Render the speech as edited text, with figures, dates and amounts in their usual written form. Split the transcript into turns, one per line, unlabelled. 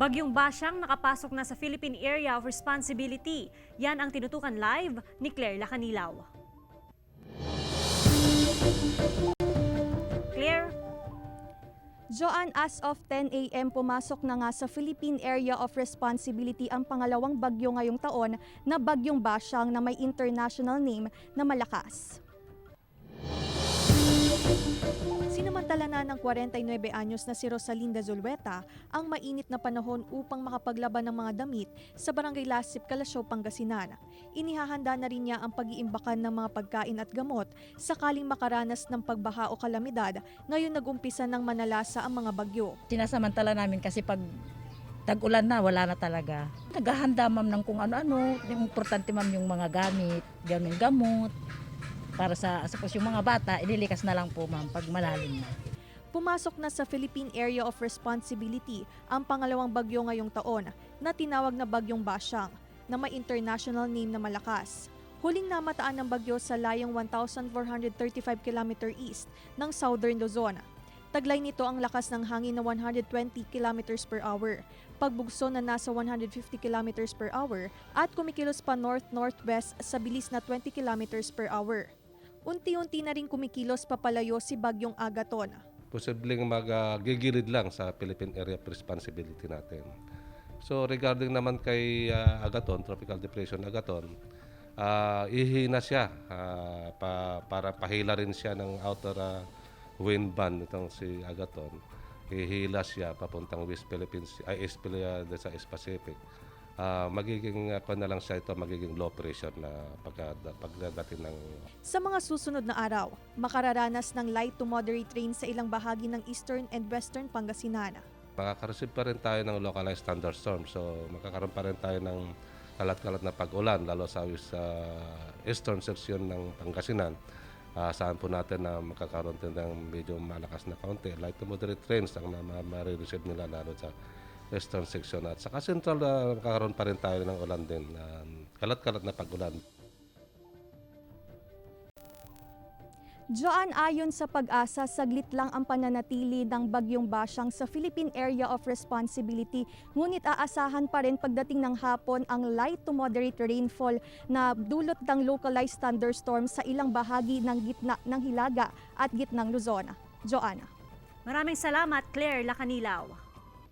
Bagyong Basyang nakapasok na sa Philippine Area of Responsibility. Yan ang tinutukan live ni Claire Lacanilaw. Claire?
Joanne, as of 10 a.m. pumasok na nga sa Philippine Area of Responsibility ang pangalawang bagyo ngayong taon na Bagyong Basyang na may international name na Malakas. Sinamantala na ng 49 anyos na si Rosalinda Zulueta ang mainit na panahon upang makapaglaban ng mga damit sa Barangay Lasip, Calasiao, Pangasinan. Inihahanda na rin niya ang pag-iimbakan ng mga pagkain at gamot sakaling makaranas ng pagbaha o kalamidad ngayon nag-umpisa ng manalasa ang mga bagyo.
Sinasamantala namin kasi pag tag-ulan na, wala na talaga. Naghahanda ma'am ng kung ano-ano. Importante ma'am yung mga gamit, yung gamot. Para sa suppose yung mga bata, ililikas na lang po ma'am pag malalim na.
Pumasok na sa Philippine Area of Responsibility ang pangalawang bagyo ngayong taon na tinawag na Bagyong Basyang na may international name na Malakas. Huling namataan ng bagyo sa layong 1,435 km east ng Southern Luzon. Taglay nito ang lakas ng hangin na 120 km per hour, pagbugso na nasa 150 km per hour at kumikilos pa north-northwest sa bilis na 20 km per hour. Unti-unti na rin kumikilos papalayo si Bagyong Agaton.
Posibleng magigilid lang sa Philippine Area of Responsibility natin. So regarding naman kay Agaton, Tropical Depression Agaton, ihina siya para pahila rin siya ng outer wind band itong si Agaton. Ihila siya papuntang West Philippines, sa East Pacific. Magiging na lang siya ito, magiging low pressure na pagdating ng...
Sa mga susunod na araw, makararanas ng light to moderate rain sa ilang bahagi ng eastern and western Pangasinan.
Makaka-receive pa rin tayo ng localized thunderstorm. So makakaroon pa rin tayo ng kalat-kalat na pag-ulan, lalo sa eastern section ng Pangasinan. Saan po natin na makakaroon din ng medyo malakas na kaunti. Light to moderate rains ang ma-receive nila lalo sa western section at saka central makakaroon pa rin tayo ng ulan din, kalat-kalat na pag-ulan.
Joanne, ayon sa Pag-asa, saglit lang ang pananatili ng Bagyong Basyang sa Philippine Area of Responsibility. Ngunit aasahan pa rin pagdating ng hapon ang light to moderate rainfall na dulot ng localized thunderstorm sa ilang bahagi ng gitna ng Hilaga at gitnang Luzon. Joanne.
Maraming salamat, Claire Lacanilaw.